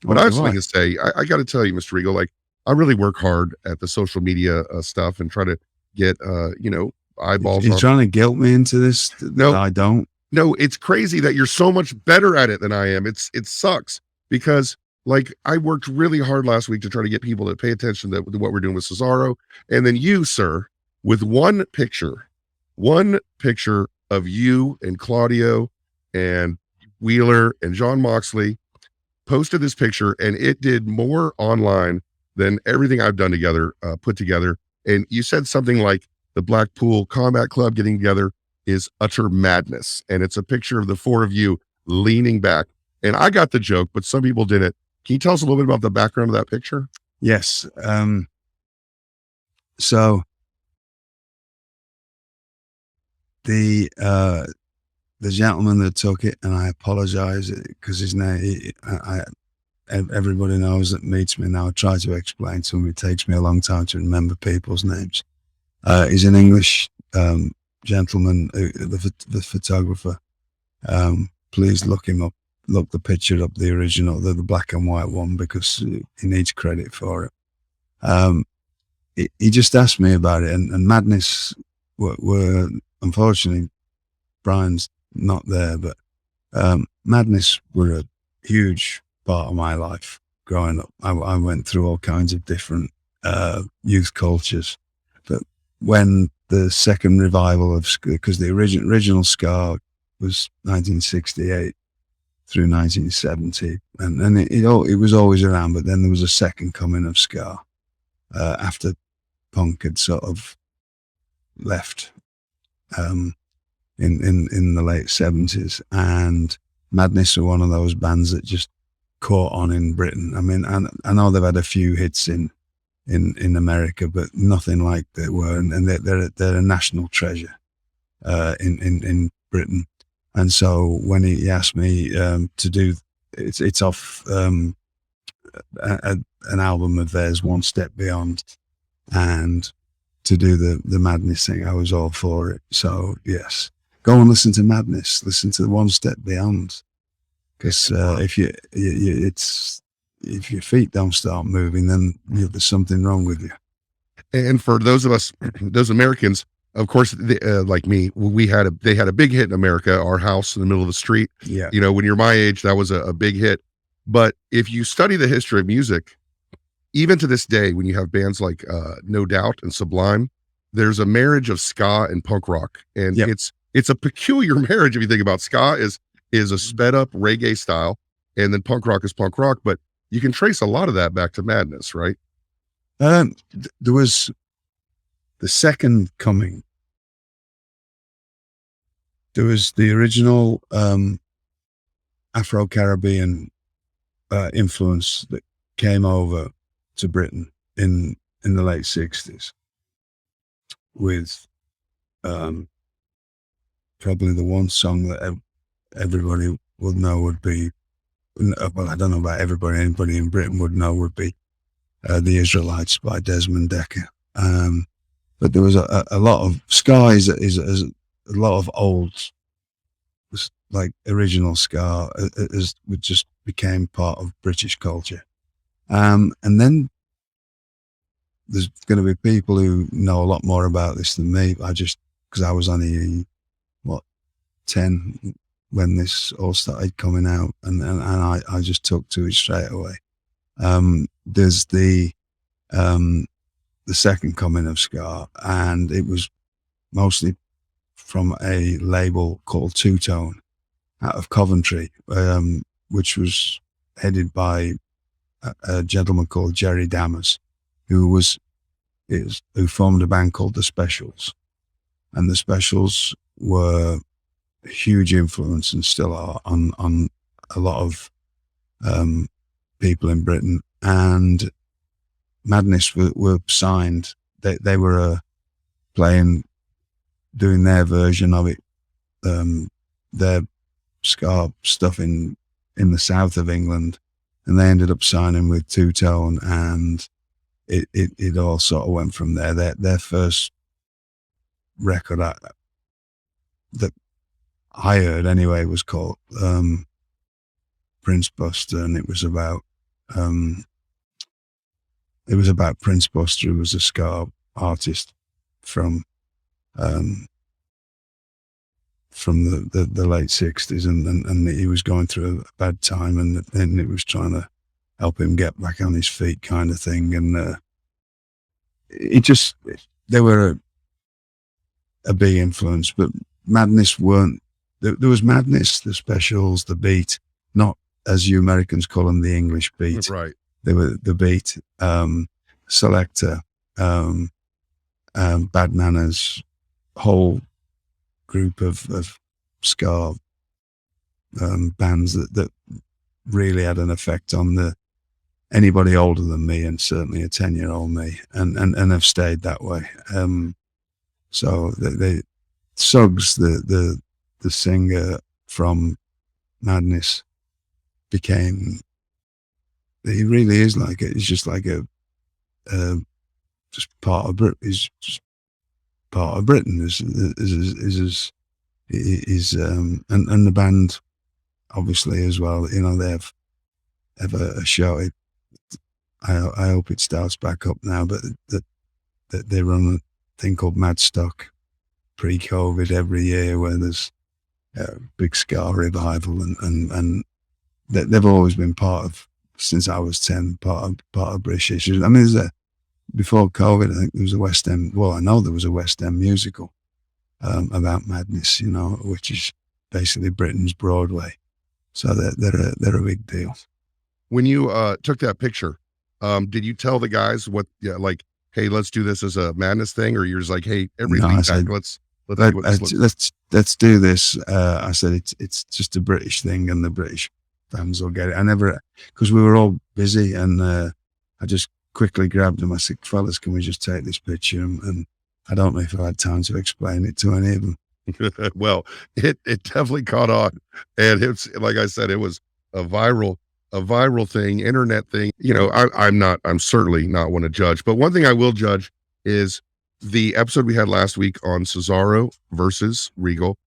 But I have something Why? to say. I got to tell you, Mr. Regal, like I really work hard at the social media stuff and try to get, eyeballs You're on. trying to guilt me into this that No, I don't. no, it's crazy that you're so much better at it than I am. It sucks because like I worked really hard last week to try to get people to pay attention to what we're doing with Cesaro, and then you, sir, with one picture of you and Claudio and Wheeler and John Moxley posted this picture, and it did more online than everything I've done together, put together. And you said something like the Blackpool Combat Club getting together is utter madness. And it's a picture of the four of you leaning back. And I got the joke, but some people didn't. Can you tell us a little bit about the background of that picture? Yes. So the gentleman that took it, and I apologize because his name, everybody knows that meets me now. I try to explain to him. It takes me a long time to remember people's names. He's an English gentleman, the photographer. Please look him up. Look the picture up, the original, the black and white one, because he needs credit for it. He just asked me about it, and Madness were unfortunately, Brian's not there, but Madness were a huge part of my life growing up. I went through all kinds of different youth cultures, but when the second revival of, because the original ska was 1968 through 1970, and it was always around, but then there was a second coming of ska after punk had sort of left in the late 70s, and Madness were one of those bands that just caught on in Britain. I mean, I know they've had a few hits in America, but nothing like they were, and they're a national treasure in Britain. And so when he asked me to do, it's off an album of theirs, One Step Beyond, and to do the Madness thing, I was all for it. So yes, go and listen to Madness, listen to One Step Beyond, because if if your feet don't start moving, then there's something wrong with you. And for those of us, those Americans, of course, like me, they had a big hit in America, Our House in the Middle of the Street. Yeah. When you're my age, that was a big hit. But if you study the history of music, even to this day, when you have bands like No Doubt and Sublime, there's a marriage of ska and punk rock, and Yep. it's a peculiar marriage if you think about ska is a sped up reggae style, and then punk rock is punk rock. But you can trace a lot of that back to Madness, right? There was the second coming. There was the original Afro-Caribbean influence that came over to Britain in the late 60s with probably the one song that everybody would know would be, well, I don't know about everybody, anybody in Britain would know would be The Israelites by Desmond Dekker. But there was a lot of ska is a lot of old, like original ska, it just became part of British culture. And then there's going to be people who know a lot more about this than me. Because I was only 10 when this all started coming out, and I just took to it straight away. There's the second coming of ska, and it was mostly from a label called Two Tone out of Coventry, which was headed by a gentleman called Jerry Dammers, who formed a band called The Specials, and The Specials were a huge influence and still are on a lot of people in Britain. And Madness were signed. They were doing their version of it, their ska stuff in the south of England, and they ended up signing with Two Tone, and it all sort of went from there. Their first record that I heard anyway was called Prince Buster, and it was about it was about Prince Buster, who was a ska artist from um, the late 60s, and he was going through a bad time, and it was trying to help him get back on his feet, kind of thing. And it just, they were a big influence, but Madness weren't. There was Madness, the Specials, the Beat, not as you Americans call them, the English beat. Right. They were the Beat, Selector, Bad Manners, whole group of ska bands that really had an effect on anybody older than me, and certainly a 10-year-old me, and have stayed that way. So Suggs, the singer from Madness, became. He really is like it. He's just like just part of Britain. He's just part of Britain. And the band, obviously, as well. You know, they have a show. I hope it starts back up now, but that they run a thing called Madstock pre-COVID every year, where there's a big ska revival, and they've always been part of, since I was 10, part of British history. I mean, before COVID, I think there was a West End. Well, I know there was a West End musical about Madness, you know, which is basically Britain's Broadway. So they're a big deal. When you took that picture, did you tell the guys what, like, hey, let's do this as a Madness thing, or you're just like, hey, everything back, said, let's do this. I said it's just a British thing, and the British fans will get it. Because we were all busy, and I just quickly grabbed them. I said, fellas, can we just take this picture? And I don't know if I had time to explain it to any of them. Well, it definitely caught on, and it's, like I said, it was a viral thing, internet thing. You know, I'm certainly not one to judge, but one thing I will judge is the episode we had last week on Cesaro versus Regal.